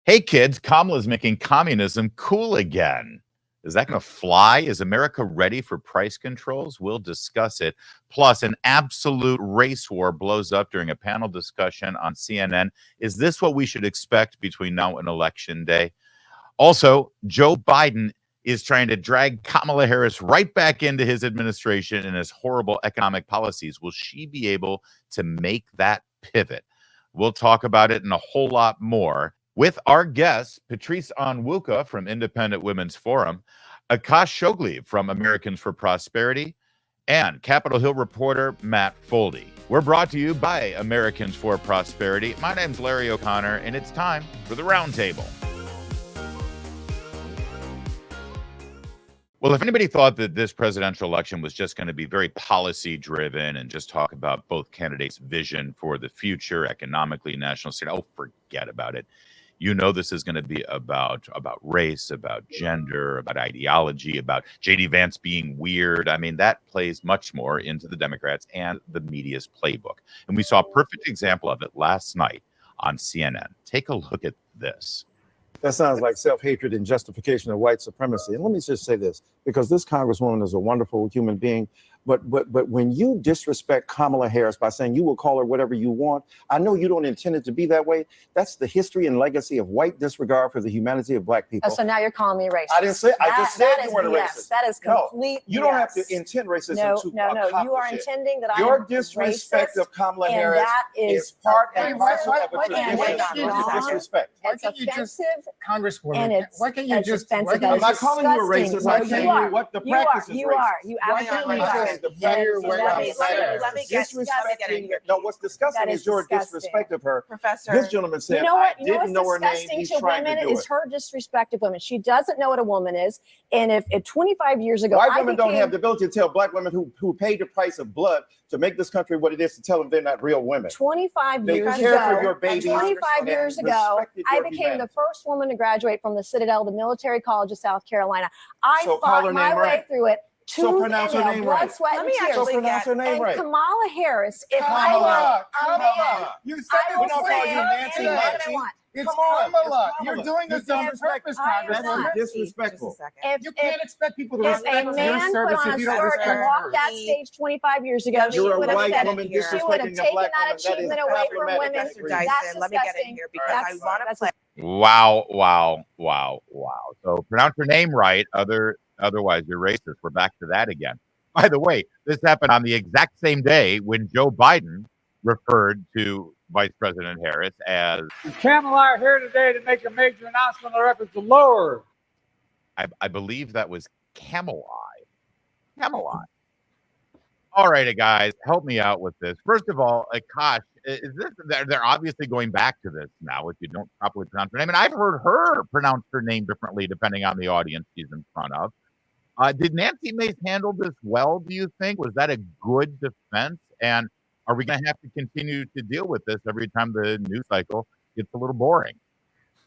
Hey kids, Kamala's making communism cool again. Is that going to fly? Is America ready for price controls? We'll discuss it. Plus, an absolute race war blows up during a panel discussion on CNN. Is this what we should expect between now and Election Day? Also, Joe Biden is trying to drag Kamala Harris right back into his administration and his horrible economic policies. Will she be able to make that pivot? We'll talk about it and a whole lot more with our guests, Patrice Onwuka from Independent Women's Forum, Akash Chougule from Americans for Prosperity, and Capitol Hill reporter Matt Foldi. We're brought to you by Americans for Prosperity. My name's Larry O'Connor, and it's time for the Roundtable. Well, if anybody thought that this presidential election was just going to be very policy-driven and just talk about both candidates' vision for the future, economically, national security, oh, forget about it. You know this is going to be about race, about gender, about ideology, about J.D. Vance being weird. I mean, that plays much more into the Democrats and the media's playbook. And we saw a perfect example of it last night on CNN. Take a look at this. That sounds like self-hatred and justification of white supremacy. And let me just say this, because this Congresswoman is a wonderful human being. But when you disrespect Kamala Harris by saying you will call her whatever you want, I know you don't intend it to be that way. That's the history and legacy of white disregard for the humanity of black people. Oh, so now you're calling me racist. I didn't say. I just said you weren't a BS. racist. That is complete. No, you don't have to intend racism to No. You are accomplish it. intending that Your I'm disrespect racist, of Kamala and Harris that is part and parcel of Why a tradition can't of disrespect. It's offensive, Congresswoman, and it's why can't you just? offensive. I'm not calling you a Disgusting. racist. I'm No, telling you you what the practice is. You are. You Why can't we just hear what I'm saying? Let me get in here. No, what's disgusting is your disrespect of her. Professor. This gentleman said, You know what? I didn't know her name. Disgusting He's to trying women to do is it. her disrespect of women. She doesn't know what a woman is. And if 25 years ago, White women don't have the ability to tell black women who paid the price of blood to make this country what it is, to tell them they're not real women. 25 They years care ago, for your babies 25 years and ago, respected I your became humanity. the first woman to graduate from the Citadel, the Military College of South Carolina. I So call her fought my name way right. through it. So pronounce her name blood, right. sweat, Let and me tears. So actually pronounce her name And right. Kamala Harris, if Kamala, I were Kamala. You I said will this without say calling you Nancy. anything that I Nancy. want. It's Come on, Kamala. it's You're Kamala. doing this on purpose, I am That's Congresswoman. disrespectful. Just a second. You can't expect people to If respect a your man put service on if a you don't skirt and respect walked hers. that stage 25 years ago, she You're a would have white said woman she would have disrespecting a taken black that woman. That is achievement away from problematic. women. That's Professor egregious. Dyson, let me get in here because I want to play. Wow. So pronounce her name right. Otherwise, you're racist. We're back to that again. By the way, this happened on the exact same day when Joe Biden referred to Vice President Harris as... Kamala are here today to make a major announcement in reference to lower. I believe that was Camel Eye. Camel Eye. All right, guys, help me out with this. First of all, Akash, is this? They're obviously going back to this now if you don't properly pronounce her name. And I've heard her pronounce her name differently depending on the audience she's in front of. Did Nancy Mace handle this well, do you think? Was that a good defense? And are we going to have to continue to deal with this every time the news cycle gets a little boring?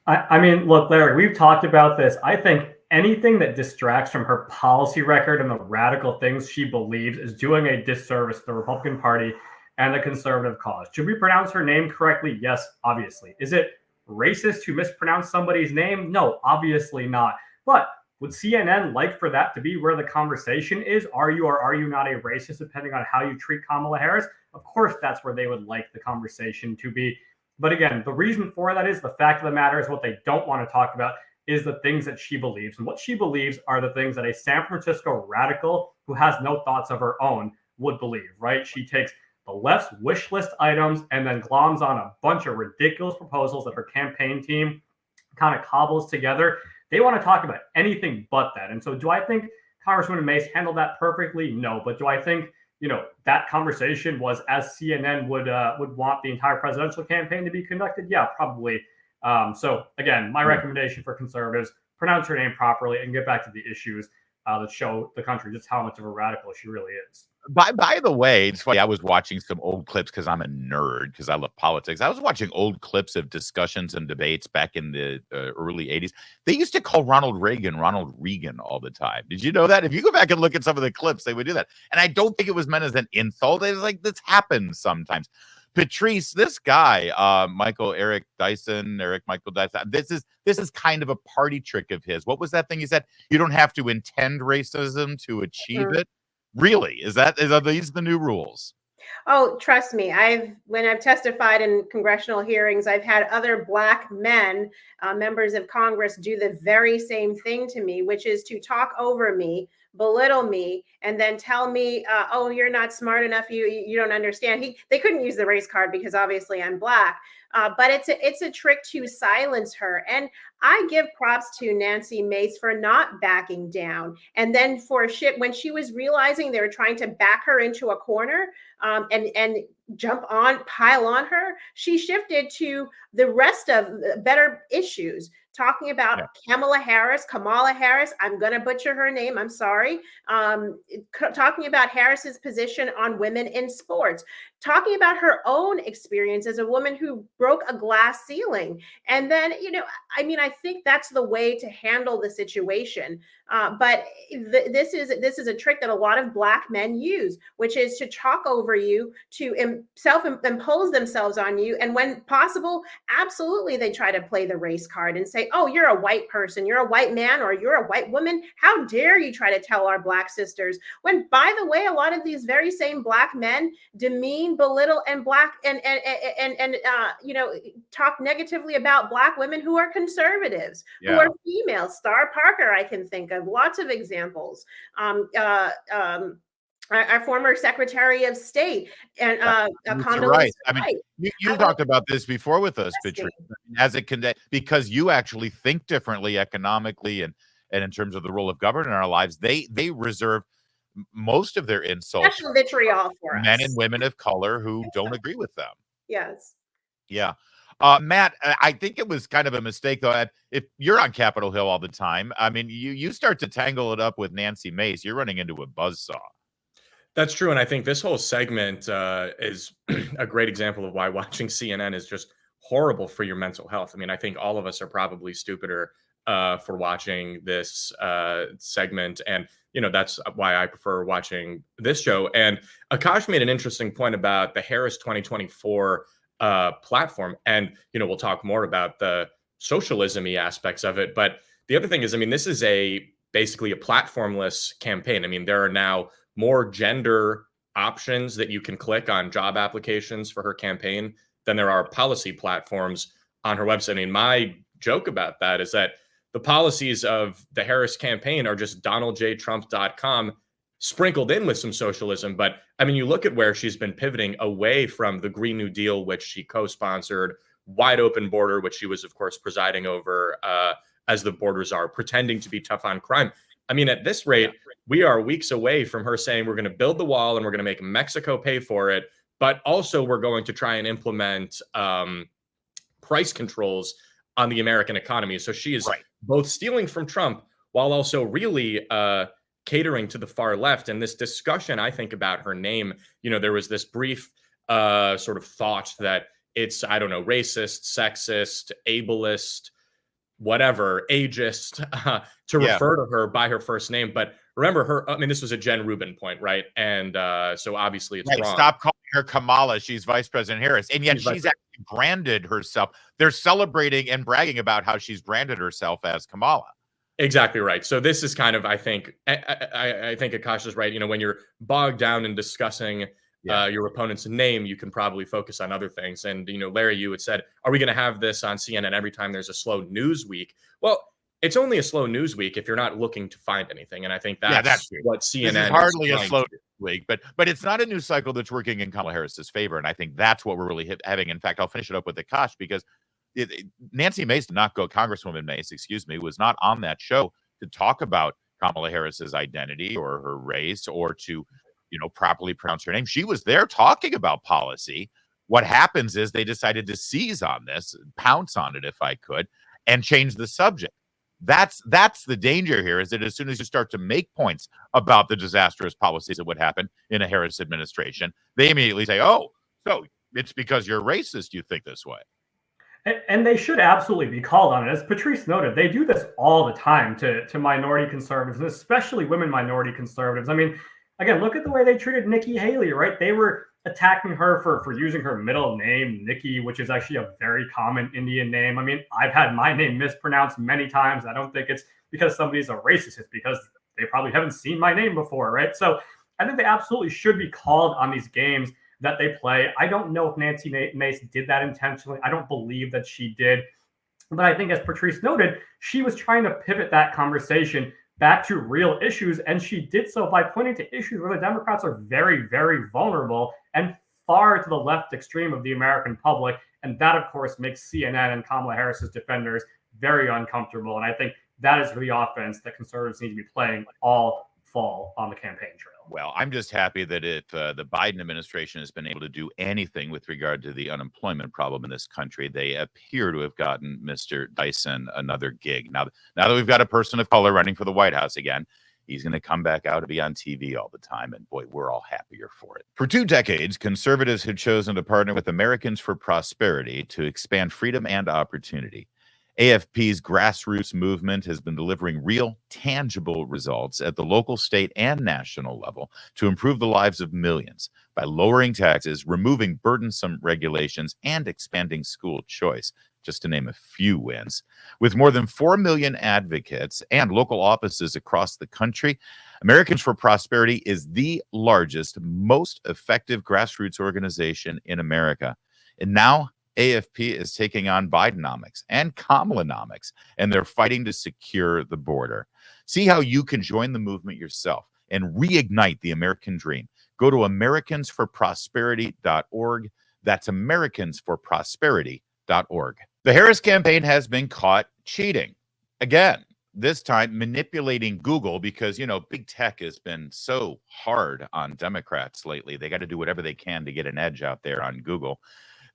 I mean, look, Larry, we've talked about this. I think anything that distracts from her policy record and the radical things she believes is doing a disservice to the Republican Party and the conservative cause. Should we pronounce her name correctly? Yes, obviously. Is it racist to mispronounce somebody's name? No, obviously not. But would CNN like for that to be where the conversation is? Are you or are you not a racist, depending on how you treat Kamala Harris? Of course, that's where they would like the conversation to be. But again, the reason for that is the fact of the matter is what they don't want to talk about is the things that she believes. And what she believes are the things that a San Francisco radical who has no thoughts of her own would believe, right? She takes the left's wish list items and then gloms on a bunch of ridiculous proposals that her campaign team kind of cobbles together. They want to talk about anything but that. And so do I think Congresswoman Mace handled that perfectly? No. But do I think, that conversation was as CNN would want the entire presidential campaign to be conducted? Yeah, probably. So again, my recommendation for conservatives, pronounce her name properly and get back to the issues that show the country just how much of a radical she really is. By the way, it's funny. I was watching some old clips because I'm a nerd because I love politics. I was watching old clips of discussions and debates back in the early 80s. They used to call Ronald Reagan all the time. Did you know that? If you go back and look at some of the clips, they would do that. And I don't think it was meant as an insult. It was like, this happens sometimes. Patrice, this guy, Eric Michael Dyson, this is kind of a party trick of his. What was that thing he said? You don't have to intend racism to achieve it. Really? Are these the new rules? Oh, trust me. When I've testified in congressional hearings, I've had other Black men, members of Congress, do the very same thing to me, which is to talk over me, belittle me, and then tell me, "Oh, you're not smart enough. You don't understand." They couldn't use the race card because obviously I'm Black, but it's a trick to silence her. And I give props to Nancy Mace for not backing down, and then when she was realizing they were trying to back her into a corner, and pile on her, she shifted to the rest of better issues, talking about Kamala Harris. I'm going to butcher her name. I'm sorry. Talking about Harris's position on women in sports, talking about her own experience as a woman who broke a glass ceiling. And then, I think that's the way to handle the situation. But this is a trick that a lot of Black men use, which is to talk over you, to self-impose themselves on you. And when possible, absolutely, they try to play the race card and say, "Oh, you're a white person, you're a white man, or you're a white woman. How dare you try to tell our Black sisters?" When, by the way, a lot of these very same Black men demean, belittle, and talk negatively about Black women who are conservatives, who are female. Star Parker, I can think of lots of examples. Our former Secretary of State and Condoleezza Rice. Rice. You talked about this before with us, Patrice, because you actually think differently economically and in terms of the role of government in our lives. They reserve most of their insults Special vitriol for us. Men and women of color who don't agree with them. Yes. Yeah. Matt, I think it was kind of a mistake, though. If you're on Capitol Hill all the time, I mean, you start to tangle it up with Nancy Mace, you're running into a buzzsaw. That's true. And I think this whole segment is a great example of why watching CNN is just horrible for your mental health. I mean, I think all of us are probably stupider for watching this segment. And, that's why I prefer watching this show. And Akash made an interesting point about the Harris 2024 platform. And, we'll talk more about the socialism-y aspects of it. But the other thing is, this is basically a platformless campaign. I mean, there are now more gender options that you can click on job applications for her campaign than there are policy platforms on her website. I mean, my joke about that is that the policies of the Harris campaign are just DonaldJTrump.com sprinkled in with some socialism. But you look at where she's been pivoting away from the Green New Deal, which she co-sponsored, wide open border, which she was, of course, presiding over as the borders are, pretending to be tough on crime. At this rate, we are weeks away from her saying we're going to build the wall and we're going to make Mexico pay for it, but also we're going to try and implement price controls on the American economy. So she is both stealing from Trump while also really catering to the far left. And this discussion, I think, about her name, there was this brief sort of thought that it's, racist, sexist, ableist, whatever, ageist, to refer to her by her first name. But remember this was a Jen Rubin point, right? And so obviously it's wrong. Stop calling her Kamala. She's Vice President Harris. And yet she's actually branded herself. They're celebrating and bragging about how she's branded herself as Kamala. Exactly right. So this is kind of, I think Akash is right. When you're bogged down in discussing your opponent's name, you can probably focus on other things. And, Larry, you had said, are we going to have this on CNN every time there's a slow news week? Well, it's only a slow news week if you're not looking to find anything. And I think that's what CNN is hardly a slow news week, but it's not a news cycle that's working in Kamala Harris's favor. And I think that's what we're really having. In fact, I'll finish it up with Akash because Nancy Mace did not go, Congresswoman Mace, was not on that show to talk about Kamala Harris's identity or her race or to properly pronounce her name. She was there talking about policy. What happens is they decided to seize on this, pounce on it, if I could, and change the subject. That's the danger here, is that as soon as you start to make points about the disastrous policies that would happen in a Harris administration, they immediately say, oh, so it's because you're racist you think this way. And they should absolutely be called on it. As Patrice noted, they do this all the time to minority conservatives, and especially women minority conservatives. Again, look at the way they treated Nikki Haley, right? They were attacking her for using her middle name, Nikki, which is actually a very common Indian name. I mean, I've had my name mispronounced many times. I don't think it's because somebody's a racist. It's because they probably haven't seen my name before, right? So I think they absolutely should be called on these games that they play. I don't know if Nancy Mace did that intentionally. I don't believe that she did. But I think, as Patrice noted, she was trying to pivot that conversation back to real issues. And she did so by pointing to issues where the Democrats are very, very vulnerable and far to the left extreme of the American public. And that, of course, makes CNN and Kamala Harris's defenders very uncomfortable. And I think that is the offense that conservatives need to be playing all fall on the campaign trail. Well, I'm just happy that if the Biden administration has been able to do anything with regard to the unemployment problem in this country, they appear to have gotten Mr. Dyson another gig. Now that we've got a person of color running for the White House again, he's going to come back out and be on TV all the time. And boy, we're all happier for it. For 2 decades, conservatives have chosen to partner with Americans for Prosperity to expand freedom and opportunity. AFP's grassroots movement has been delivering real, tangible results at the local, state, and national level to improve the lives of millions by lowering taxes, removing burdensome regulations, and expanding school choice, just to name a few wins. With more than 4 million advocates and local offices across the country, Americans for Prosperity is the largest, most effective grassroots organization in America. And now, AFP is taking on Bidenomics and Kamalanomics, and they're fighting to secure the border. See how you can join the movement yourself and reignite the American dream. Go to americansforprosperity.org. That's americansforprosperity.org. The Harris campaign has been caught cheating. Again, this time manipulating Google because, big tech has been so hard on Democrats lately. They got to do whatever they can to get an edge out there on Google.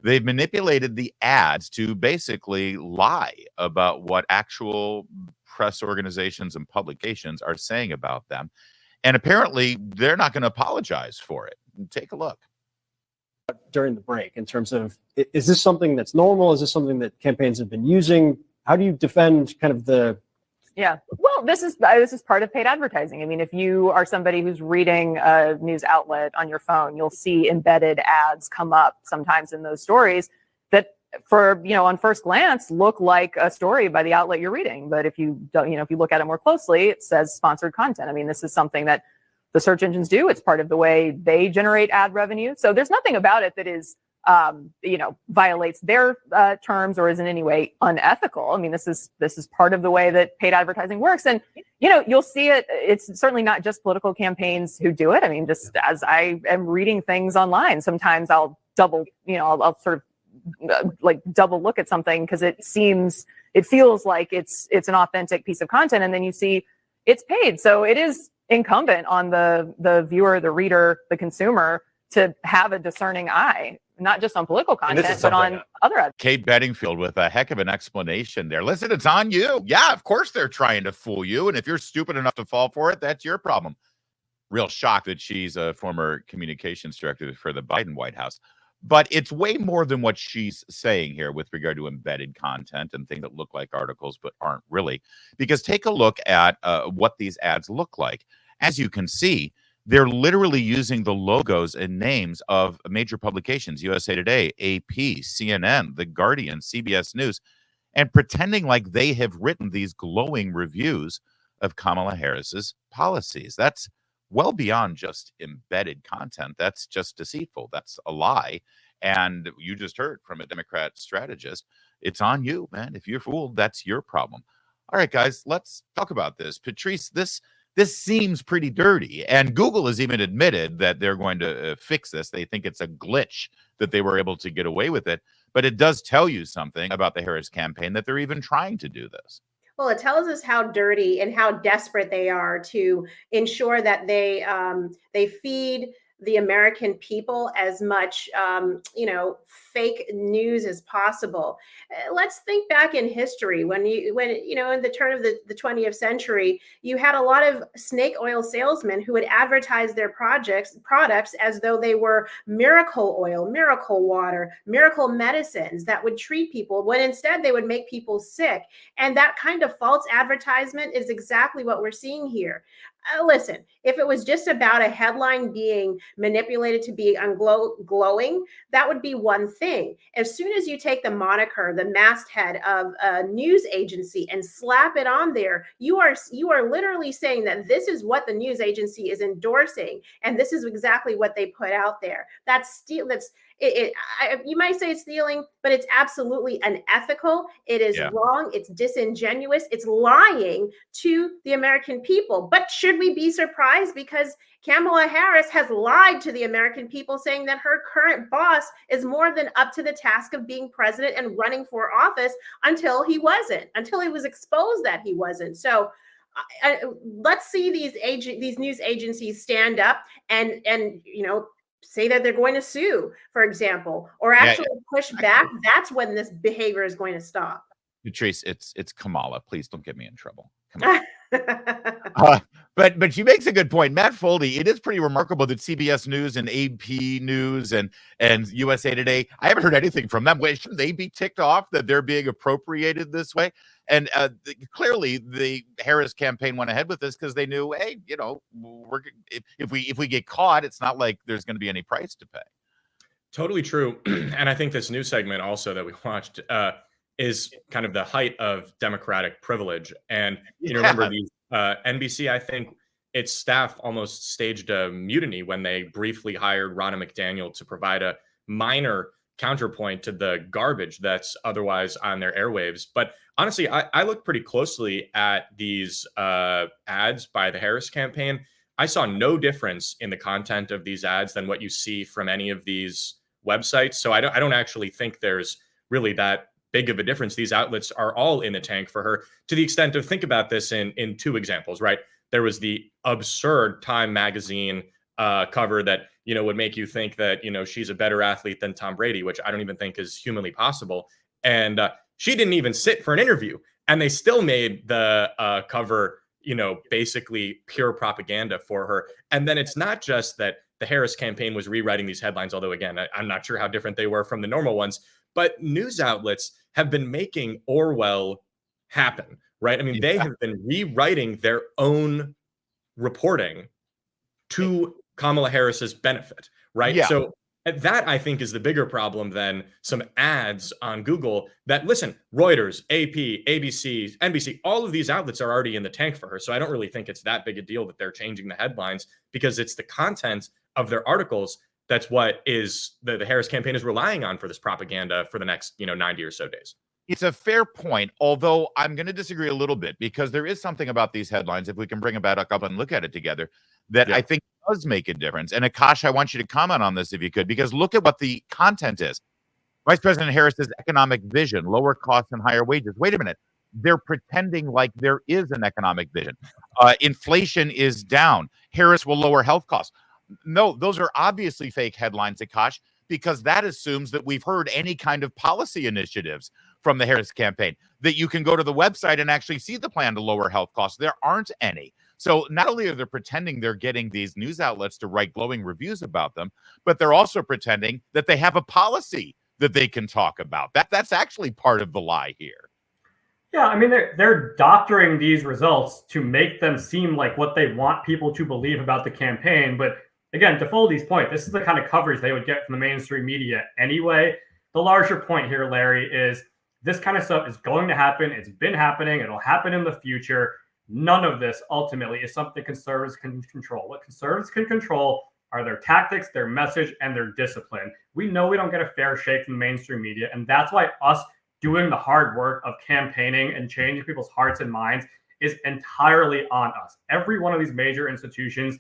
They've manipulated the ads to basically lie about what actual press organizations and publications are saying about them. And apparently, they're not going to apologize for it. Take a look. During the break, in terms of, is this something that's normal? Is this something that campaigns have been using? How do you defend kind of the... Yeah, well, this is part of paid advertising. I mean, if you are somebody who's reading a news outlet on your phone, you'll see embedded ads come up sometimes in those stories that, on first glance, look like a story by the outlet you're reading. But if you don't, if you look at it more closely, it says sponsored content. I mean, this is something that the search engines do. It's part of the way they generate ad revenue. So there's nothing about it that is violates their terms or is in any way unethical. I mean, this is part of the way that paid advertising works. And, you'll see it. It's certainly not just political campaigns who do it. I mean, just as I am reading things online, sometimes I'll double, I'll sort of double look at something because it feels like it's an authentic piece of content. And then you see it's paid. So it is incumbent on the viewer, the reader, the consumer to have a discerning eye, not just on political content, but on other ads. Kate Bedingfield with a heck of an explanation there. Listen, it's on you. Yeah, of course they're trying to fool you. And if you're stupid enough to fall for it, that's your problem. Real shock that she's a former communications director for the Biden White House. But it's way more than what she's saying here with regard to embedded content and things that look like articles but aren't really. Because take a look at what these ads look like. As you can see, they're literally using the logos and names of major publications, USA Today, AP, CNN, The Guardian, CBS News, and pretending like they have written these glowing reviews of Kamala Harris's policies. That's well beyond just embedded content. That's just deceitful. That's a lie. And you just heard from a Democrat strategist. It's on you, man. If you're fooled, that's your problem. All right, guys, let's talk about this. Patrice, this seems pretty dirty. And Google has even admitted that they're going to fix this. They think it's a glitch that they were able to get away with it. But it does tell you something about the Harris campaign that they're even trying to do this. Well, it tells us how dirty and how desperate they are to ensure that they feed the American people as much, fake news as possible. Let's think back in history when in the turn of the 20th century, you had a lot of snake oil salesmen who would advertise their products as though they were miracle oil, miracle water, miracle medicines that would treat people, when instead they would make people sick. And that kind of false advertisement is exactly what we're seeing here. Listen, if it was just about a headline being manipulated to be glowing, that would be one thing. As soon as you take the moniker, the masthead of a news agency and slap it on there, you are literally saying that this is what the news agency is endorsing, and this is exactly what they put out there. You might say it's stealing, but it's absolutely unethical. It is wrong. It's disingenuous. It's lying to the American people. But should we be surprised because Kamala Harris has lied to the American people, saying that her current boss is more than up to the task of being president and running for office until he was exposed that he wasn't. So let's see these news agencies stand up and say that they're going to sue, for example, or actually push back. That's when this behavior is going to stop. Patrice, it's Kamala. Please don't get me in trouble. Come on. But she makes a good point. Matt Foldi, it is pretty remarkable that CBS News and AP News and USA Today, I haven't heard anything from them. Shouldn't they be ticked off that they're being appropriated this way? And clearly the Harris campaign went ahead with this because they knew, hey, if we get caught, it's not like there's going to be any price to pay. Totally true. And I think this new segment also that we watched is kind of the height of Democratic privilege. And you remember these NBC, I think its staff almost staged a mutiny when they briefly hired Ronna McDaniel to provide a minor counterpoint to the garbage that's otherwise on their airwaves. But honestly, I looked pretty closely at these ads by the Harris campaign. I saw no difference in the content of these ads than what you see from any of these websites. So I don't actually think there's really that big of a difference. These outlets are all in the tank for her, to the extent of, think about this in two examples, right? There was the absurd Time magazine cover that, would make you think that, she's a better athlete than Tom Brady, which I don't even think is humanly possible. And she didn't even sit for an interview, and they still made the cover, basically pure propaganda for her. And then it's not just that the Harris campaign was rewriting these headlines, although again, I'm not sure how different they were from the normal ones, but news outlets have been making Orwell happen, right? I mean, they have been rewriting their own reporting to Kamala Harris's benefit, right? Yeah. So that, I think, is the bigger problem than some ads on Google that, listen, Reuters, AP, ABC, NBC, all of these outlets are already in the tank for her. So I don't really think it's that big a deal that they're changing the headlines, because it's the content of their articles that's what is the Harris campaign is relying on for this propaganda for the next 90 or so days. It's a fair point, although I'm going to disagree a little bit, because there is something about these headlines, if we can bring it back up and look at it together, that I think does make a difference. And Akash, I want you to comment on this if you could, because look at what the content is. Vice President Harris's economic vision, lower costs and higher wages. Wait a minute. They're pretending like there is an economic vision. Inflation is down. Harris will lower health costs. No, those are obviously fake headlines, Akash, because that assumes that we've heard any kind of policy initiatives from the Harris campaign, that you can go to the website and actually see the plan to lower health costs. There aren't any. So not only are they pretending they're getting these news outlets to write glowing reviews about them, but they're also pretending that they have a policy that they can talk about. That's actually part of the lie here. Yeah, I mean, they're doctoring these results to make them seem like what they want people to believe about the campaign. But again, to Foldi's point, this is the kind of coverage they would get from the mainstream media anyway. The larger point here, Larry, is this kind of stuff is going to happen. It's been happening. It'll happen in the future. None of this ultimately is something conservatives can control. What conservatives can control are their tactics, their message, and their discipline. We know we don't get a fair shake from the mainstream media, and that's why us doing the hard work of campaigning and changing people's hearts and minds is entirely on us. Every one of these major institutions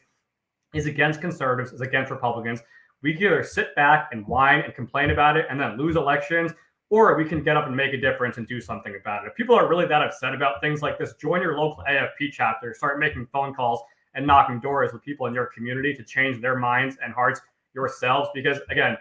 is against conservatives, is against Republicans. We can either sit back and whine and complain about it and then lose elections, or we can get up and make a difference and do something about it. If people are really that upset about things like this, join your local AFP chapter, start making phone calls and knocking doors with people in your community to change their minds and hearts yourselves. Because again,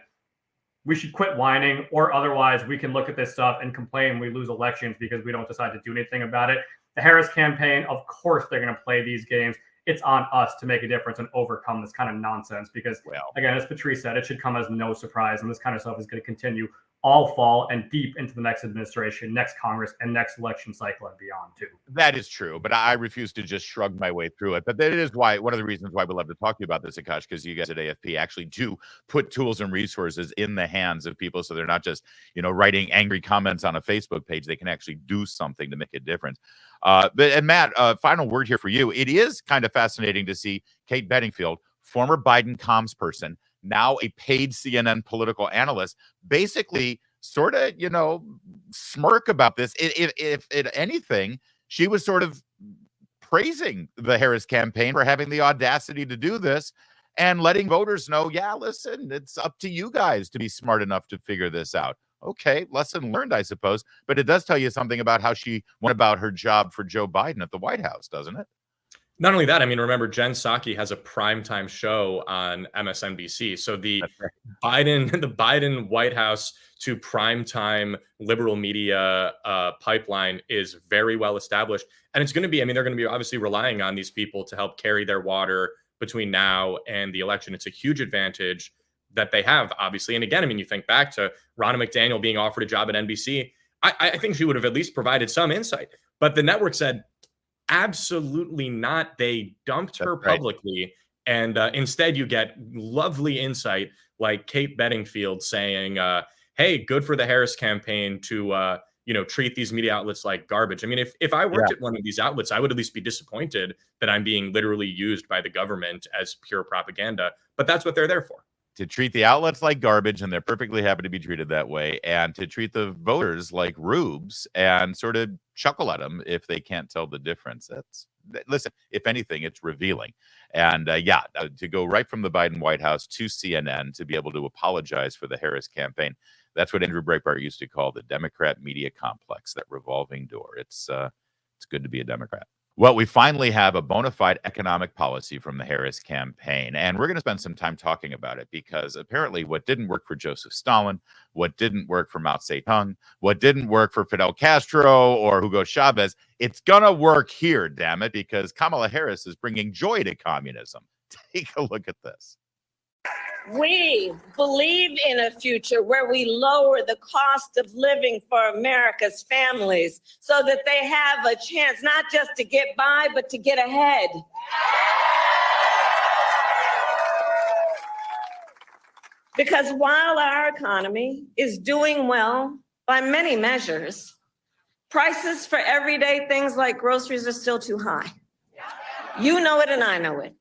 we should quit whining, or otherwise we can look at this stuff and complain we lose elections because we don't decide to do anything about it. The Harris campaign, of course, they're going to play these games. It's on us to make a difference and overcome this kind of nonsense because, again, as Patrice said, it should come as no surprise. And this kind of stuff is going to continue all fall and deep into the next administration, next Congress, and next election cycle and beyond, too. That is true, but I refuse to just shrug my way through it. But that is why one of the reasons why we love to talk to you about this, Akash, because you guys at AFP actually do put tools and resources in the hands of people, so they're not just writing angry comments on a Facebook page. They can actually do something to make a difference. And Matt, final word here for you. It is kind of fascinating to see Kate Bedingfield, former Biden comms person, now a paid CNN political analyst, basically sort of, smirk about this. If anything, she was sort of praising the Harris campaign for having the audacity to do this and letting voters know, yeah, listen, it's up to you guys to be smart enough to figure this out. Okay, lesson learned, I suppose. But it does tell you something about how she went about her job for Joe Biden at the White House, doesn't it? Not only that, I mean, remember, Jen Psaki has a primetime show on MSNBC. So the Biden White House to primetime liberal media pipeline is very well established. And it's going to be, they're going to be obviously relying on these people to help carry their water between now and the election. It's a huge advantage that they have, obviously. And again, you think back to Ronna McDaniel being offered a job at NBC. I think she would have at least provided some insight. But the network said, absolutely not. They dumped her publicly. And instead, you get lovely insight like Kate Bedingfield saying, hey, good for the Harris campaign to, treat these media outlets like garbage. If I worked at one of these outlets, I would at least be disappointed that I'm being literally used by the government as pure propaganda. But that's what they're there for. To treat the outlets like garbage, and they're perfectly happy to be treated that way, and to treat the voters like rubes and sort of chuckle at them if they can't tell the difference. Listen, if anything, it's revealing. And to go right from the Biden White House to CNN to be able to apologize for the Harris campaign, that's what Andrew Breitbart used to call the Democrat media complex, that revolving door. It's good to be a Democrat. Well, we finally have a bona fide economic policy from the Harris campaign, and we're going to spend some time talking about it because apparently what didn't work for Joseph Stalin, what didn't work for Mao Zedong, what didn't work for Fidel Castro or Hugo Chavez, it's going to work here, damn it, because Kamala Harris is bringing joy to communism. Take a look at this. We believe in a future where we lower the cost of living for America's families so that they have a chance not just to get by, but to get ahead. Because while our economy is doing well by many measures, prices for everyday things like groceries are still too high. You know it and I know it.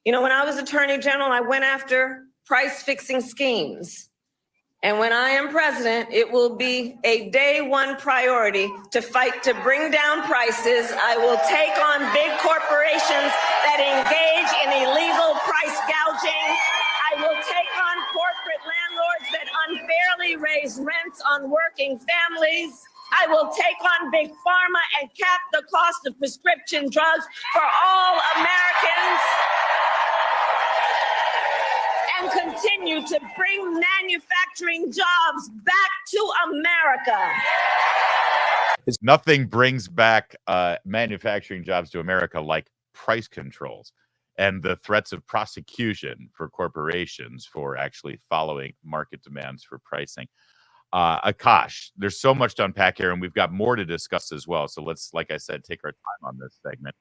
When I was Attorney General, I went after price-fixing schemes. And when I am president, it will be a day one priority to fight to bring down prices. I will take on big corporations that engage in illegal price gouging. I will take on corporate landlords that unfairly raise rents on working families. I will take on big pharma and cap the cost of prescription drugs for all Americans. And continue to bring manufacturing jobs back to America. Nothing brings back manufacturing jobs to America like price controls and the threats of prosecution for corporations for actually following market demands for pricing. Akash, there's so much to unpack here, and we've got more to discuss as well. So let's, like I said, take our time on this segment.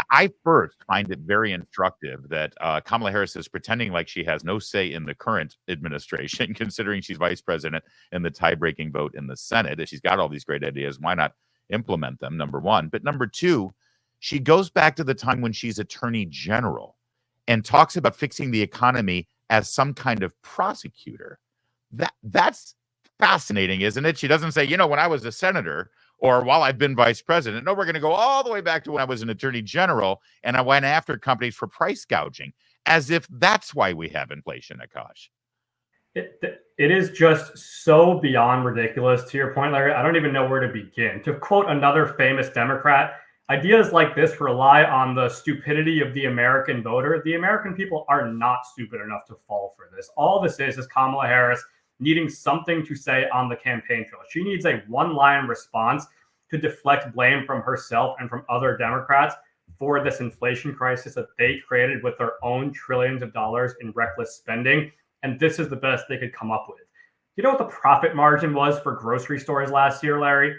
I first find it very instructive that Kamala Harris is pretending like she has no say in the current administration, considering she's vice president in the tie-breaking vote in the Senate. If she's got all these great ideas, why not implement them, number one? But number two, she goes back to the time when she's attorney general and talks about fixing the economy as some kind of prosecutor. That's fascinating, isn't it? She doesn't say, when I was a senator, or while I've been vice president. No, we're going to go all the way back to when I was an attorney general and I went after companies for price gouging, as if that's why we have inflation, Akash. It is just so beyond ridiculous. To your point, Larry, I don't even know where to begin. To quote another famous Democrat, Ideas like this rely on the stupidity of the American voter. The American people are not stupid enough to fall for this. All this is Kamala Harris needing something to say on the campaign trail. She needs a one-line response to deflect blame from herself and from other Democrats for this inflation crisis that they created with their own trillions of dollars in reckless spending. And this is the best they could come up with. You know what the profit margin was for grocery stores last year, Larry?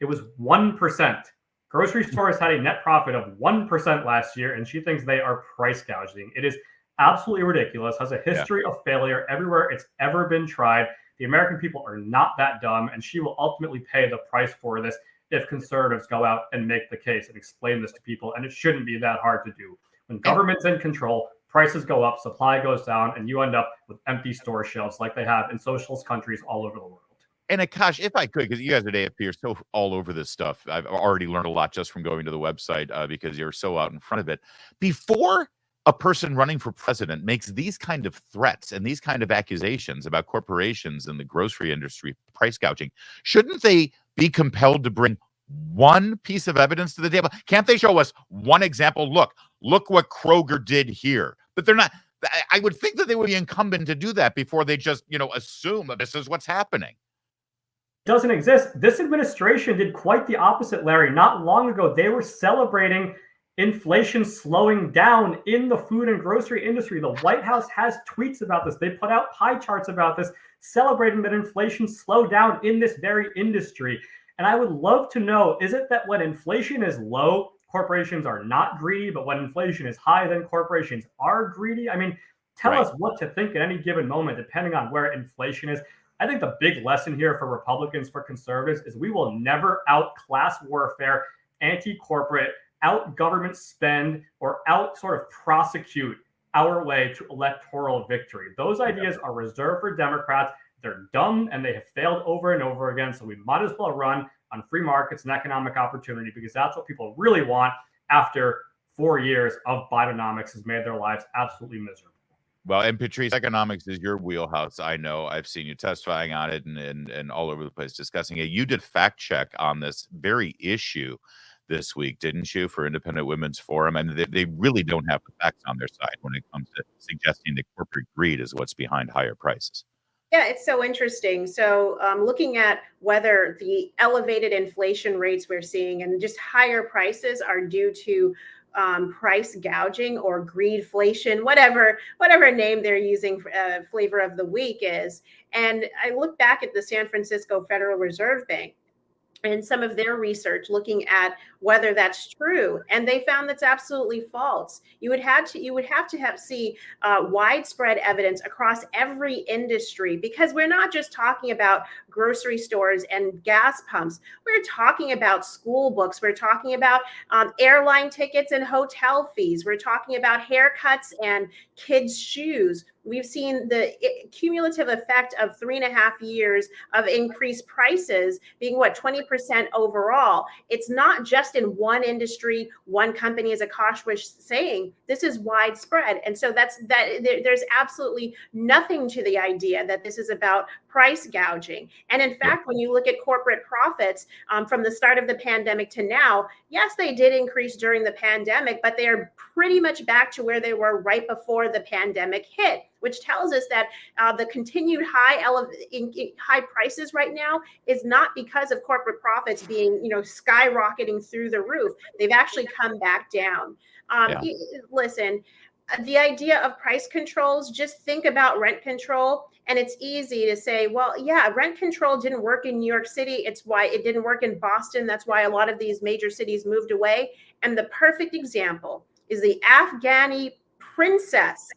It was 1%. Grocery stores had a net profit of 1% last year, and she thinks they are price gouging. It is absolutely ridiculous, has a history of failure everywhere it's ever been tried. The American people are not that dumb, and she will ultimately pay the price for this if conservatives go out and make the case and explain this to people, and it shouldn't be that hard to do. When government's in control, prices go up, supply goes down, and you end up with empty store shelves like they have in socialist countries all over the world. And Akash, if I could, because you guys at AFP are so all over this stuff, I've already learned a lot just from going to the website because you're so out in front of it. Before a person running for president makes these kind of threats and these kind of accusations about corporations and the grocery industry price gouging, shouldn't they be compelled to bring one piece of evidence to the table? Can't they show us one example? Look what Kroger did here. But they're not. I would think that they would be incumbent to do that before they just, assume that this is what's happening. Doesn't exist. This administration did quite the opposite, Larry. Not long ago, they were celebrating inflation slowing down in the food and grocery industry. The White House has tweets about this. They put out pie charts about this, celebrating that inflation slowed down in this very industry. And I would love to know, is it that when inflation is low, corporations are not greedy, but when inflation is high, then corporations are greedy? I mean, tell us what to think at any given moment, depending on where inflation is. I think the big lesson here for Republicans, for conservatives, is we will never out-class warfare, anti-corporate, out-government spend, or out-sort of prosecute our way to electoral victory. Those ideas are reserved for Democrats. They're dumb, and they have failed over and over again, so we might as well run on free markets and economic opportunity, because that's what people really want after 4 years of Bidenomics has made their lives absolutely miserable. Well, and Patrice, economics is your wheelhouse. I know. I've seen you testifying on it and all over the place discussing it. You did fact check on this very issue this week, didn't you, for Independent Women's Forum? And they really don't have the facts on their side when it comes to suggesting that corporate greed is what's behind higher prices. Yeah, it's so interesting. So looking at whether the elevated inflation rates we're seeing and just higher prices are due to price gouging or greedflation, whatever name they're using, flavor of the week is. And I look back at the San Francisco Federal Reserve Bank and some of their research looking at whether that's true, and they found that's absolutely false. You would have to see widespread evidence across every industry, because we're not just talking about grocery stores and gas pumps. We're talking about school books. We're talking about airline tickets and hotel fees. We're talking about haircuts and kids' shoes. We've seen the cumulative effect of 3.5 years of increased prices being 20% overall. It's not just in one industry, one company, as Akash was saying. This is widespread. And so there's absolutely nothing to the idea that this is about price gouging. And in fact, when you look at corporate profits from the start of the pandemic to now, yes, they did increase during the pandemic, but they are pretty much back to where they were right before the pandemic hit, which tells us that the continued high prices right now is not because of corporate profits being, skyrocketing through the roof. They've actually come back down. Listen, the idea of price controls, just think about rent control. And it's easy to say, well, yeah, rent control didn't work in New York City. It's why it didn't work in Boston. That's why a lot of these major cities moved away. And the perfect example is the Afghani princess,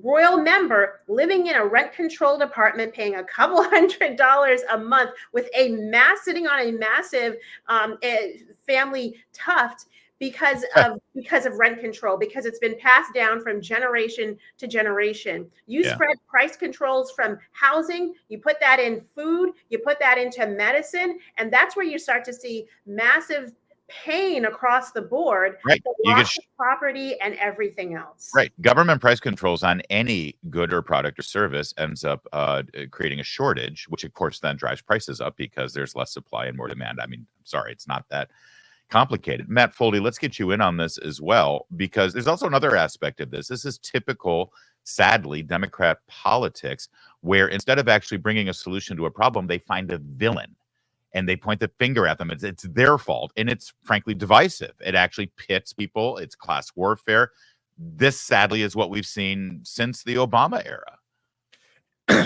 royal member, living in a rent-controlled apartment, paying a couple $100 a month with sitting on a massive family tuft because of rent control, because it's been passed down from generation to generation. You spread price controls from housing, you put that in food, you put that into medicine, and that's where you start to see massive pain across the board, right? Loss of property and everything else. Right. Government price controls on any good or product or service ends up creating a shortage, which of course then drives prices up because there's less supply and more demand. I mean, I'm sorry, it's not that complicated. Matt Foldi, let's get you in on this as well, because there's also another aspect of this. This is typical, sadly, Democrat politics, where instead of actually bringing a solution to a problem, they find a villain and they point the finger at them. It's their fault, and it's frankly divisive. It actually pits people. It's class warfare. This, sadly, is what we've seen since the Obama era.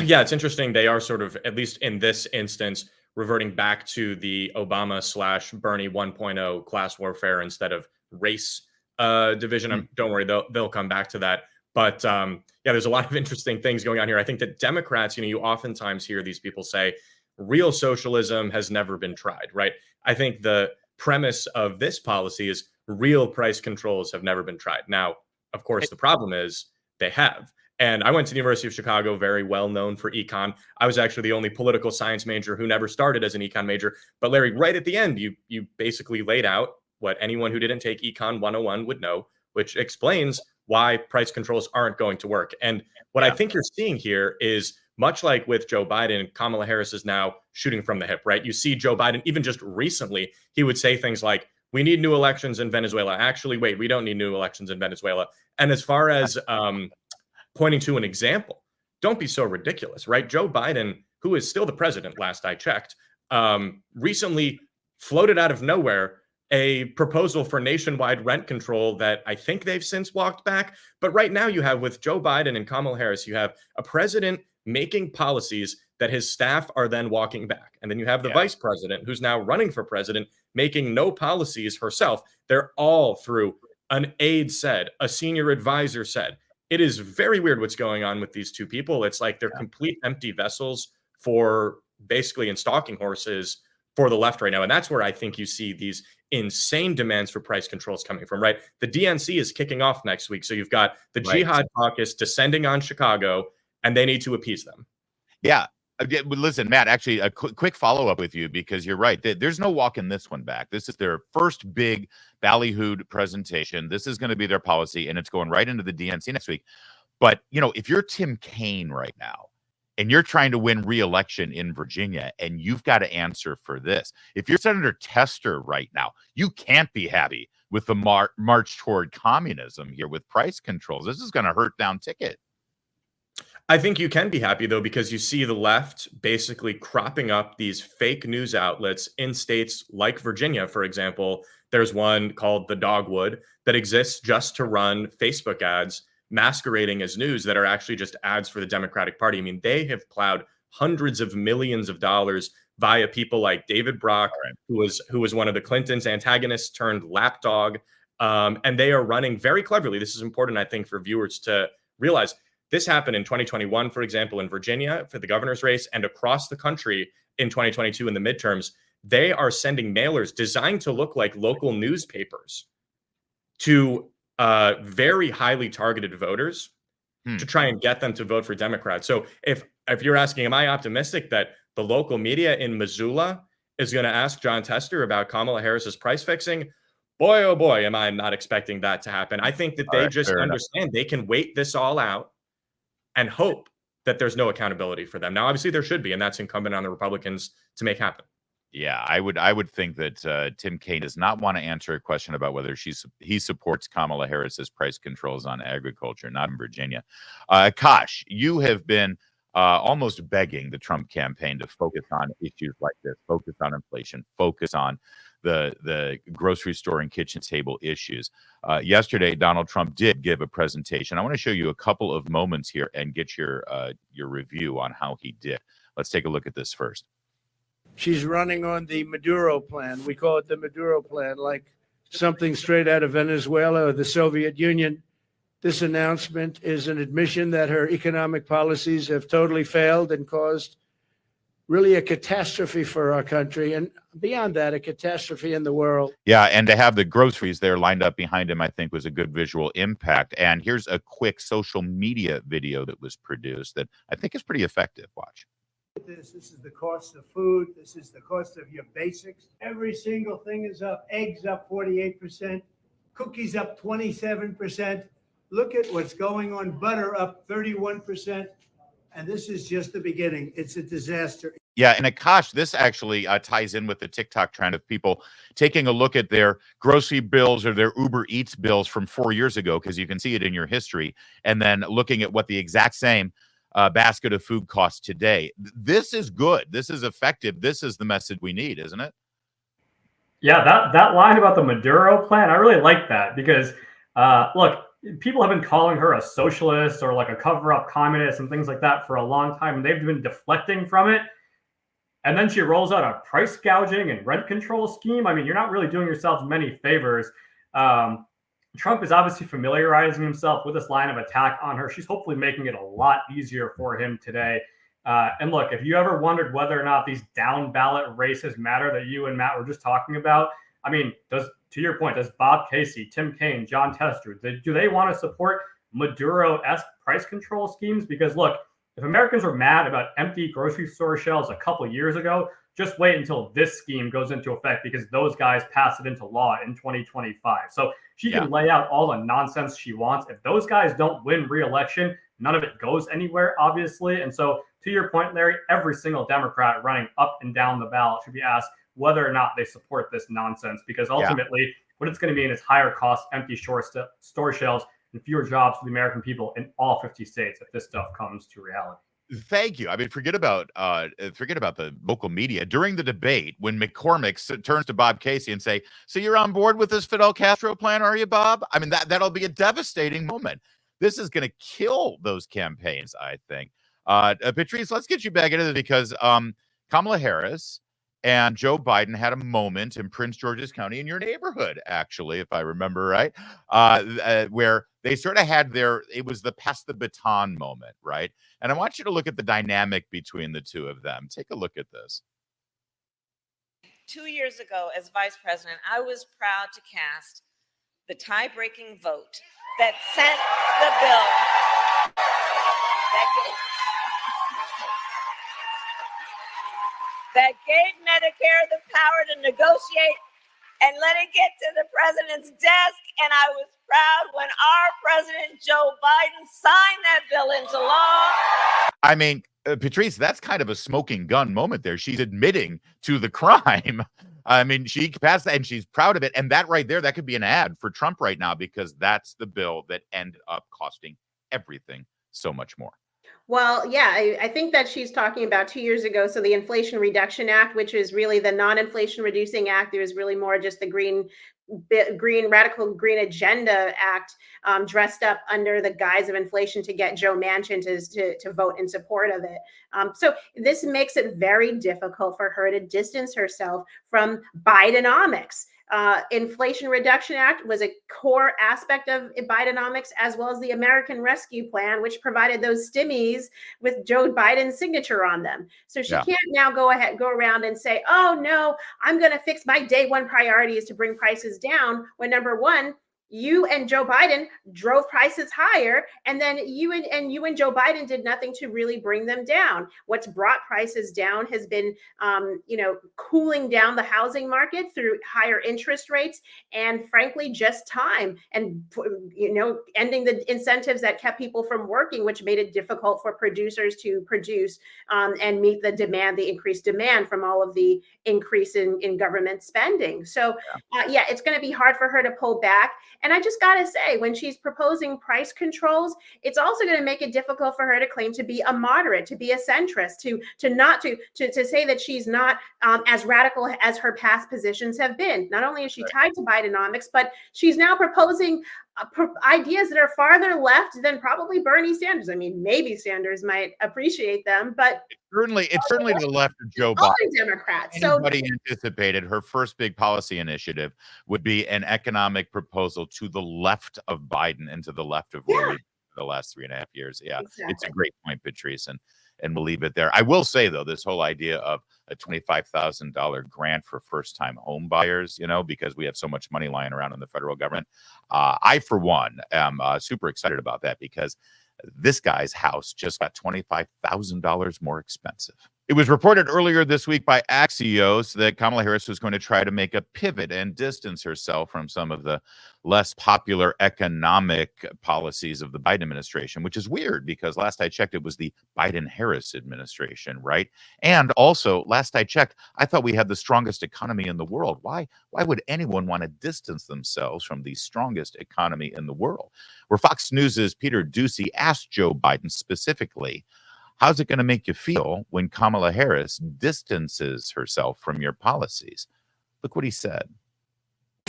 Yeah, it's interesting. They are sort of, at least in this instance, reverting back to the Obama/Bernie 1.0 class warfare instead of race division. Don't worry, they'll come back to that. But yeah, there's a lot of interesting things going on here. I think that Democrats, you oftentimes hear these people say, real socialism has never been tried, right? I think the premise of this policy is real price controls have never been tried. Now, of course, the problem is they have. And I went to the University of Chicago, very well known for econ. I was actually the only political science major who never started as an econ major. But Larry, right at the end, you basically laid out what anyone who didn't take Econ 101 would know, which explains why price controls aren't going to work. And what I think you're seeing here is much like with Joe Biden, Kamala Harris is now shooting from the hip, right? You see Joe Biden, even just recently, he would say things like, we need new elections in Venezuela. Actually, wait, we don't need new elections in Venezuela. And as far as pointing to an example, don't be so ridiculous, right? Joe Biden, who is still the president, last I checked, recently floated out of nowhere a proposal for nationwide rent control that I think they've since walked back. But right now you have, with Joe Biden and Kamala Harris, you have a president making policies that his staff are then walking back. And then you have the vice president, who's now running for president, making no policies herself. They're all through an aide said, a senior advisor said. It is very weird what's going on with these two people. It's like they're complete empty vessels for basically in stalking horses for the left right now. And that's where I think you see these insane demands for price controls coming from, right? The DNC is kicking off next week. So you've got the Jihad Caucus descending on Chicago, and they need to appease them. Yeah. Listen, Matt, actually, a quick follow-up with you, because you're right. There's no walking this one back. This is their first big ballyhooed presentation. This is going to be their policy, and it's going right into the DNC next week. But, if you're Tim Kaine right now, and you're trying to win re-election in Virginia, and you've got to answer for this. If you're Senator Tester right now, you can't be happy with the march toward communism here with price controls. This is going to hurt down ticket. I think you can be happy, though, because you see the left basically cropping up these fake news outlets in states like Virginia, for example. There's one called the Dogwood that exists just to run Facebook ads masquerading as news that are actually just ads for the Democratic Party. I mean, they have plowed hundreds of millions of dollars via people like David Brock, who was one of the Clintons' antagonists turned lapdog. And they are running very cleverly. This is important, I think, for viewers to realize. This happened in 2021, for example, in Virginia for the governor's race, and across the country in 2022 in the midterms. They are sending mailers designed to look like local newspapers to very highly targeted voters to try and get them to vote for Democrats. So if you're asking, am I optimistic that the local media in Missoula is going to ask John Tester about Kamala Harris's price fixing? Boy, oh boy, am I not expecting that to happen. I think that they just understand they can wait this all out and hope that there's no accountability for them. Now, obviously there should be, and that's incumbent on the Republicans to make happen. Yeah, I would think that Tim Kaine does not want to answer a question about whether he supports Kamala Harris's price controls on agriculture, not in Virginia. Akash, you have been almost begging the Trump campaign to focus on issues like this, focus on inflation, focus on the grocery store and kitchen table issues. Yesterday, Donald Trump did give a presentation. I want to show you a couple of moments here and get your review on how he did. Let's take a look at this first. She's running on the Maduro plan. We call it the Maduro plan, like something straight out of Venezuela or the Soviet Union. This announcement is an admission that her economic policies have totally failed and caused really a catastrophe for our country. And beyond that, a catastrophe in the world. Yeah, and to have the groceries there lined up behind him, I think, was a good visual impact. And here's a quick social media video that was produced that I think is pretty effective. Watch. This is the cost of food. This is the cost of your basics. Every single thing is up. Eggs up 48%. Cookies up 27%. Look at what's going on. Butter up 31%. And this is just the beginning. It's a disaster. Yeah, and Akash, this actually ties in with the TikTok trend of people taking a look at their grocery bills or their Uber Eats bills from 4 years ago, because you can see it in your history, and then looking at what the exact same basket of food costs today. This is good. This is effective. This is the message we need, isn't it? Yeah, that line about the Maduro plan, I really like that because, look, people have been calling her a socialist or like a cover-up communist and things like that for a long time, and they've been deflecting from it. And then she rolls out a price gouging and rent control scheme. I mean, you're not really doing yourself many favors. Trump is obviously familiarizing himself with this line of attack on her. She's hopefully making it a lot easier for him today. And look, if you ever wondered whether or not these down ballot races matter that you and Matt were just talking about, I mean, to your point, does Bob Casey, Tim Kaine, John Tester, do they want to support Maduro-esque price control schemes? Because look, if Americans were mad about empty grocery store shelves a couple of years ago, just wait until this scheme goes into effect, because those guys pass it into law in 2025. So she can lay out all the nonsense she wants. If those guys don't win re-election, none of it goes anywhere, obviously. And so to your point, Larry, every single Democrat running up and down the ballot should be asked whether or not they support this nonsense, because ultimately what it's going to mean is higher costs, empty store shelves, and fewer jobs for the American people in all 50 states if this stuff comes to reality. Thank you. I mean, forget about the local media. During the debate, when McCormick turns to Bob Casey and say, "So you're on board with this Fidel Castro plan, are you, Bob?" I mean, that'll be a devastating moment. This is going to kill those campaigns, I think. Patrice, let's get you back into this, because Kamala Harris and Joe Biden had a moment in Prince George's County, in your neighborhood, actually, if I remember right, where they sort of had it was the pass the baton moment, right? And I want you to look at the dynamic between the two of them. Take a look at this. 2 years ago, as vice president, I was proud to cast the tie-breaking vote that sent the bill that gave Medicare the power to negotiate and let it get to the president's desk. And I was proud when our president, Joe Biden, signed that bill into law. I mean, Patrice, that's kind of a smoking gun moment there. She's admitting to the crime. I mean, she passed that and she's proud of it. And that right there, that could be an ad for Trump right now, because that's the bill that ended up costing everything so much more. Well, yeah, I think that she's talking about 2 years ago. So the Inflation Reduction Act, which is really the non-inflation reducing act, there is really more just the radical green agenda act, dressed up under the guise of inflation to get Joe Manchin to vote in support of it. So this makes it very difficult for her to distance herself from Bidenomics. Inflation Reduction Act was a core aspect of Bidenomics, as well as the American Rescue Plan, which provided those stimmies with Joe Biden's signature on them. So she can't now go around and say, "Oh no, I'm going to fix my day one priority is to bring prices down," when number one, you and Joe Biden drove prices higher, and then you and Joe Biden did nothing to really bring them down. What's brought prices down has been, cooling down the housing market through higher interest rates, and frankly, just time, and ending the incentives that kept people from working, which made it difficult for producers to produce and meet the increased demand from all of the increase in government spending. So, it's going to be hard for her to pull back. And I just got to say, when she's proposing price controls, it's also going to make it difficult for her to claim to be a moderate, to be a centrist, to say that she's not as radical as her past positions have been. Not only is she tied to Bidenomics, but she's now proposing ideas that are farther left than probably Bernie Sanders. I mean, maybe Sanders might appreciate them, but it's certainly to the left of Joe Biden. All the Democrats. Anybody anticipated her first big policy initiative would be an economic proposal to the left of Biden and to the left of where we've been for the last 3.5 years. Yeah, exactly. It's a great point, Patrice, and we'll leave it there. I will say, though, this whole idea of a $25,000 grant for first-time home buyers, because we have so much money lying around in the federal government, I, for one, am super excited about that, because this guy's house just got $25,000 more expensive. It was reported earlier this week by Axios that Kamala Harris was going to try to make a pivot and distance herself from some of the less popular economic policies of the Biden administration, which is weird because last I checked, it was the Biden-Harris administration, right? And also, last I checked, I thought we had the strongest economy in the world. Why would anyone want to distance themselves from the strongest economy in the world? Where Fox News' Peter Doocy asked Joe Biden specifically, how's it going to make you feel when Kamala Harris distances herself from your policies? Look what he said.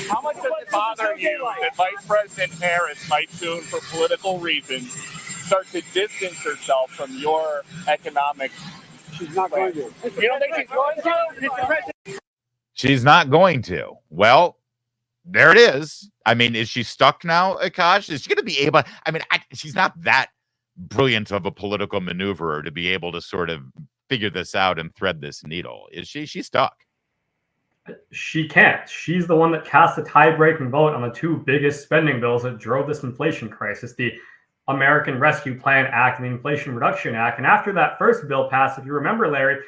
How much does it bother you that Vice President Harris might soon, for political reasons, start to distance herself from your economic? She's not going to. You don't think she's going to, Mr. President? She's not going to. Well, there it is. I mean, is she stuck now, Akash? Is she going to be able? I mean, she's not that brilliant of a political maneuverer to be able to sort of figure this out and thread this needle. Is she? She's stuck. She can't. She's the one that cast a tie-breaking vote on the two biggest spending bills that drove this inflation crisis, the American Rescue Plan Act and the Inflation Reduction Act. And after that first bill passed, if you remember, Larry,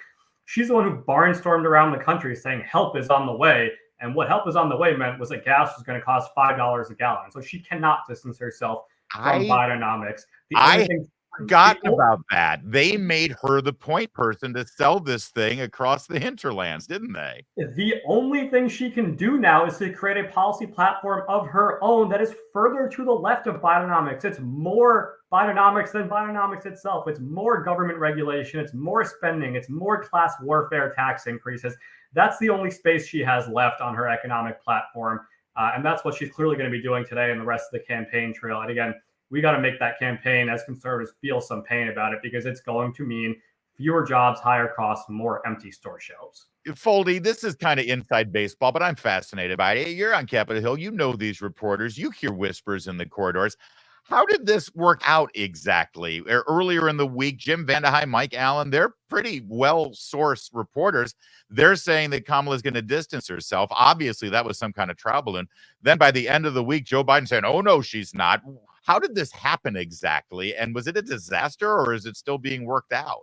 she's the one who barnstormed around the country saying help is on the way. And what help is on the way meant was that gas was going to cost $5 a gallon. So she cannot distance herself from Bidenomics. I forgot about that. They made her the point person to sell this thing across the hinterlands, didn't they? The only thing she can do now is to create a policy platform of her own that is further to the left of Bidenomics. It's more Bidenomics than Bidenomics itself. It's more government regulation. It's more spending. It's more class warfare tax increases. That's the only space she has left on her economic platform. And that's what she's clearly going to be doing today and the rest of the campaign trail. And again, we got to make that campaign as conservatives feel some pain about it because it's going to mean fewer jobs, higher costs, more empty store shelves. Foldi, this is kind of inside baseball, but I'm fascinated by it. You're on Capitol Hill. You know these reporters. You hear whispers in the corridors. How did this work out exactly? Earlier in the week, Jim Vandehei, Mike Allen, they're pretty well-sourced reporters. They're saying that Kamala is going to distance herself. Obviously, that was some kind of trial balloon. Then by the end of the week, Joe Biden saying, oh, no, she's not. How did this happen exactly? And was it a disaster or is it still being worked out?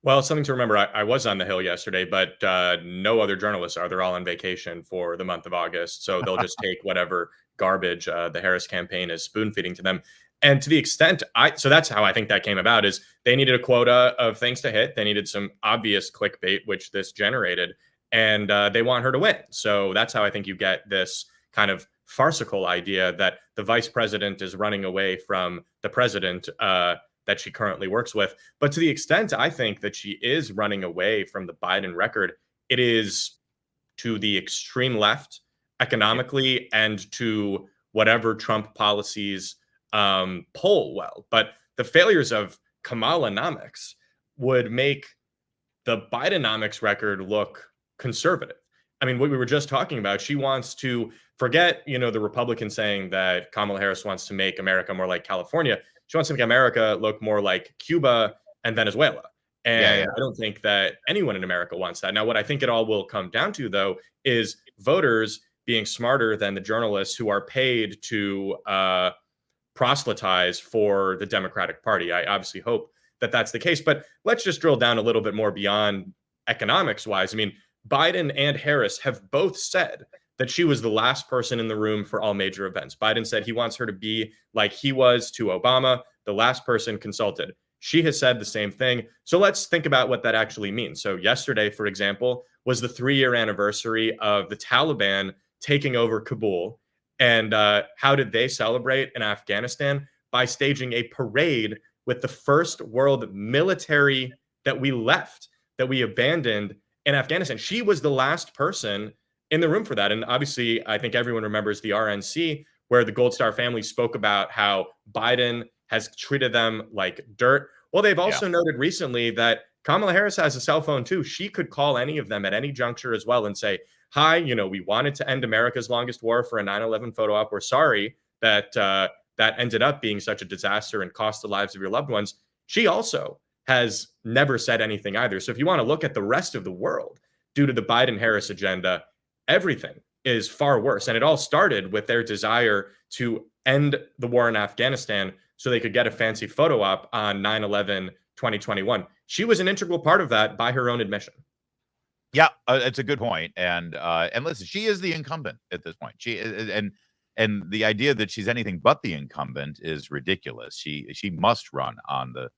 Well, something to remember, I was on the Hill yesterday, but no other journalists are. They're all on vacation for the month of August. So they'll just take whatever garbage the Harris campaign is spoon feeding to them. And to the extent so that's how I think that came about is they needed a quota of things to hit. They needed some obvious clickbait, which this generated, and they want her to win. So that's how I think you get this kind of farcical idea that the vice president is running away from the president that she currently works with. But to the extent I think that she is running away from the Biden record, it is to the extreme left economically and to whatever Trump policies poll well. But the failures of Kamalanomics would make the Bidenomics record look conservative. I mean, what we were just talking about, she wants to forget, the Republicans saying that Kamala Harris wants to make America more like California. She wants to make America look more like Cuba and Venezuela. And I don't think that anyone in America wants that. Now, what I think it all will come down to, though, is voters being smarter than the journalists who are paid to proselytize for the Democratic Party. I obviously hope that that's the case. But let's just drill down a little bit more beyond economics wise. I mean, Biden and Harris have both said that she was the last person in the room for all major events. Biden said he wants her to be like he was to Obama, the last person consulted. She has said the same thing. So let's think about what that actually means. So yesterday, for example, was the 3-year anniversary of the Taliban taking over Kabul. And how did they celebrate in Afghanistan? By staging a parade with the first world military that we left, that we abandoned in Afghanistan. She was the last person in the room for that. And obviously, I think everyone remembers the RNC, where the Gold Star family spoke about how Biden has treated them like dirt. Well, they've also noted recently that Kamala Harris has a cell phone too. She could call any of them at any juncture as well and say, hi, we wanted to end America's longest war for a 9/11 photo op. We're sorry that that ended up being such a disaster and cost the lives of your loved ones. She also has never said anything either. So if you want to look at the rest of the world, due to the Biden-Harris agenda, everything is far worse. And it all started with their desire to end the war in Afghanistan so they could get a fancy photo op on 9/11, 2021. she was an integral part of that by her own admission. Yeah, it's a good point. And listen, she is the incumbent at this point. She and the idea that she's anything but the incumbent is ridiculous. She must run on the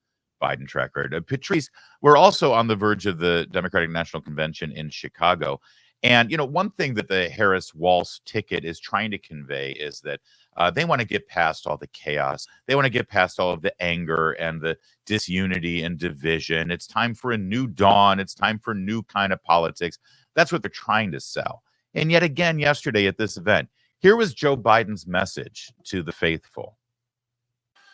Biden track record. Patrice, we're also on the verge of the Democratic National Convention in Chicago. And, you know, one thing that the Harris-Walz ticket is trying to convey is that they want to get past all the chaos. They want to get past all of the anger and the disunity and division. It's time for a new dawn. It's time for new kind of politics. That's what they're trying to sell. And yet again, yesterday at this event, here was Joe Biden's message to the faithful.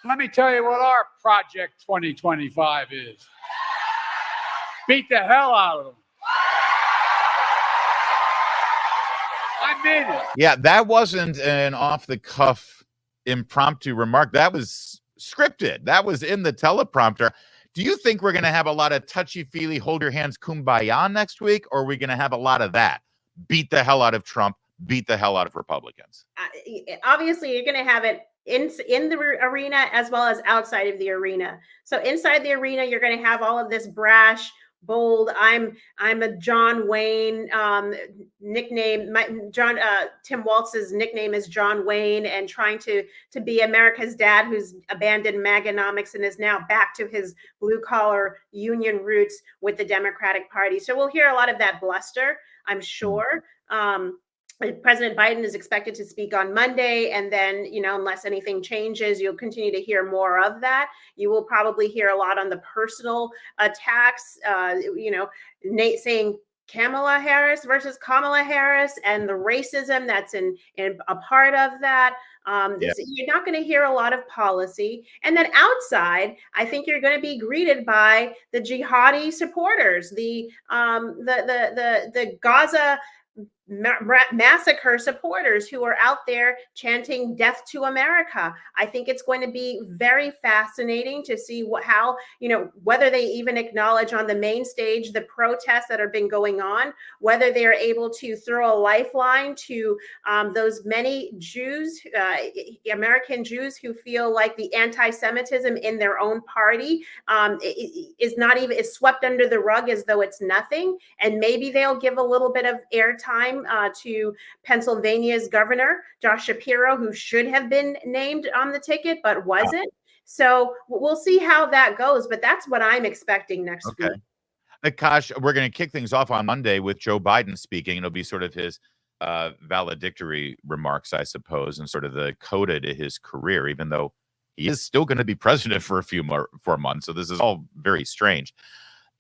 Let me tell you what our Project 2025 is. Beat the hell out of them. I mean it. Yeah, that wasn't an off-the-cuff impromptu remark. That was scripted. That was in the teleprompter. Do you think we're going to have a lot of touchy-feely, hold your hands, kumbaya next week, or are we going to have a lot of that? Beat the hell out of Trump, beat the hell out of Republicans. Obviously, you're going to have it in the arena as well as outside of the arena. So inside the arena, you're going to have all of this brash, bold. I'm a John Wayne nickname. Tim Walz's nickname is John Wayne, and trying to be America's dad, who's abandoned Maganomics and is now back to his blue collar union roots with the Democratic Party. So we'll hear a lot of that bluster, I'm sure. President Biden is expected to speak on Monday, and then, you know, unless anything changes, you'll continue to hear more of that. You will probably hear a lot on the personal attacks, you know, Nate saying Kamala Harris versus Kamala Harris and the racism that's in a part of that. You're not going to hear a lot of policy. And then outside, I think you're going to be greeted by the jihadi supporters, the Gaza massacre supporters who are out there chanting death to America. I think it's going to be very fascinating to see how, you know, whether they even acknowledge on the main stage the protests that have been going on, whether they are able to throw a lifeline to those many Jews, American Jews, who feel like the anti-Semitism in their own party is swept under the rug as though it's nothing. And maybe they'll give a little bit of airtime to Pennsylvania's governor, Josh Shapiro, who should have been named on the ticket but wasn't. So we'll see how that goes, but that's what I'm expecting next week. Akash, we're going to kick things off on Monday with Joe Biden speaking. It'll be sort of his valedictory remarks, I suppose, and sort of the coda to his career, even though he is still going to be president for a few more months. So this is all very strange.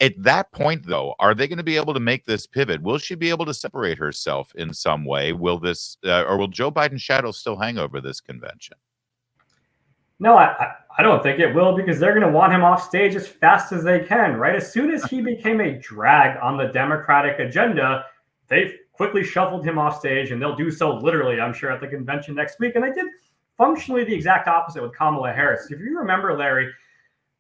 At that point, though, are they going to be able to make this pivot? Will she be able to separate herself in some way? Will this, or will Joe Biden's shadow still hang over this convention? No, I don't think it will, because they're going to want him off stage as fast as they can, right? As soon as he became a drag on the Democratic agenda, they quickly shuffled him off stage, and they'll do so literally, I'm sure, at the convention next week. And they did functionally the exact opposite with Kamala Harris. If you remember, Larry,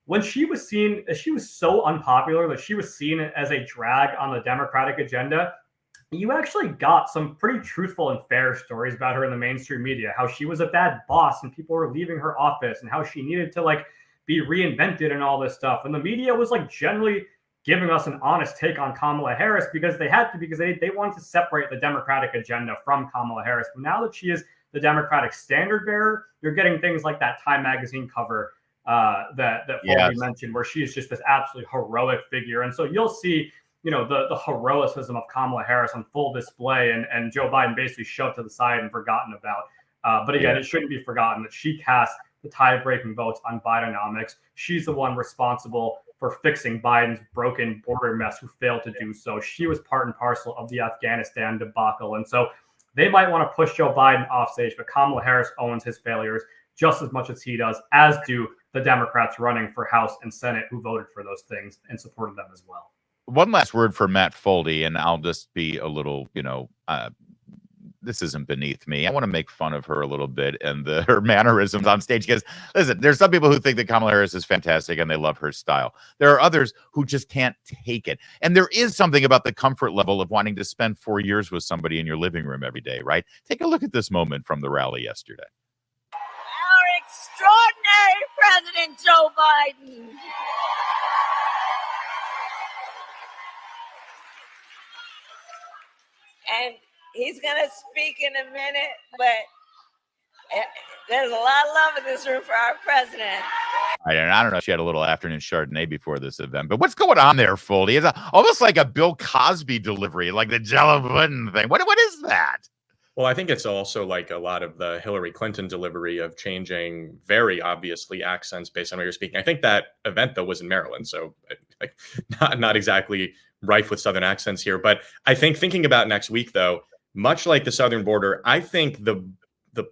when she was seen, she was so unpopular that she was seen as a drag on the Democratic agenda. You actually got some pretty truthful and fair stories about her in the mainstream media, how she was a bad boss and people were leaving her office and how she needed to be reinvented and all this stuff. And the media was generally giving us an honest take on Kamala Harris because they had to, because they wanted to separate the Democratic agenda from Kamala Harris. But now that she is the Democratic standard bearer, you're getting things like that Time magazine cover that Foldi mentioned, where she is just this absolutely heroic figure. And so you'll see, the heroicism of Kamala Harris on full display, and Joe Biden basically shoved to the side and forgotten about. But again, it shouldn't be forgotten that she cast the tie-breaking votes on Bidenomics. She's the one responsible for fixing Biden's broken border mess, who failed to do so. She was part and parcel of the Afghanistan debacle. And so they might want to push Joe Biden off stage, but Kamala Harris owns his failures just as much as he does, as do the Democrats running for House and Senate who voted for those things and supported them as well. One last word for Matt Foldi, and I'll just be a little, this isn't beneath me. I want to make fun of her a little bit and her mannerisms on stage, because listen, there's some people who think that Kamala Harris is fantastic and they love her style. There are others who just can't take it. And there is something about the comfort level of wanting to spend 4 years with somebody in your living room every day, right? Take a look at this moment from the rally yesterday. Our extraordinary President Joe Biden. and he's going to speak in a minute, but there's a lot of love in this room for our president. And I don't know if she had a little afternoon Chardonnay before this event, but what's going on there, Foldi? It's almost like a Bill Cosby delivery, like the Jello pudding thing. What is that? Well, I think it's also like a lot of the Hillary Clinton delivery of changing very obviously accents based on what you're speaking. I think that event, though, was in Maryland, so like not exactly rife with Southern accents here. But I think thinking about next week, though, much like the southern border, I think the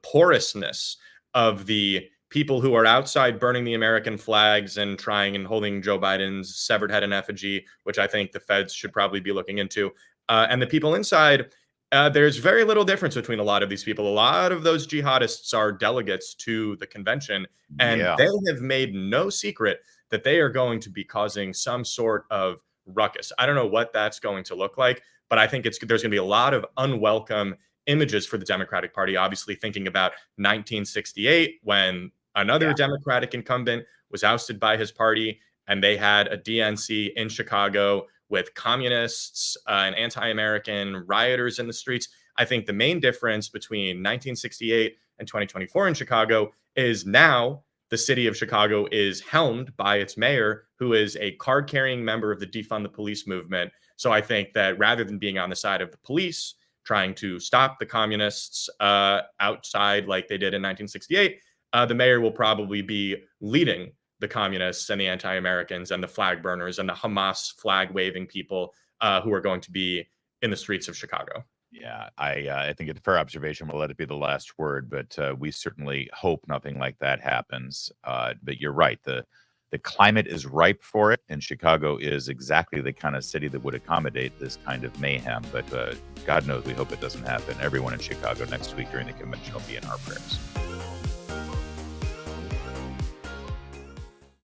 porousness of the people who are outside burning the American flags and trying and holding Joe Biden's severed head in effigy, which I think the feds should probably be looking into, and the people inside, there's very little difference between a lot of these people. A lot of those jihadists are delegates to the convention, and they have made no secret that they are going to be causing some sort of ruckus. I don't know what that's going to look like, but I think there's going to be a lot of unwelcome images for the Democratic Party, obviously thinking about 1968 when another Democratic incumbent was ousted by his party, and they had a DNC in Chicago with communists and anti-American rioters in the streets. I think the main difference between 1968 and 2024 in Chicago is now the city of Chicago is helmed by its mayor, who is a card-carrying member of the Defund the Police movement. So I think that rather than being on the side of the police, trying to stop the communists outside like they did in 1968, the mayor will probably be leading the communists and the anti-Americans and the flag burners and the Hamas flag waving people who are going to be in the streets of Chicago. Yeah, I think it's a fair observation. We'll let it be the last word, but we certainly hope nothing like that happens. But you're right. The climate is ripe for it, and Chicago is exactly the kind of city that would accommodate this kind of mayhem. But God knows we hope it doesn't happen. Everyone in Chicago next week during the convention will be in our prayers.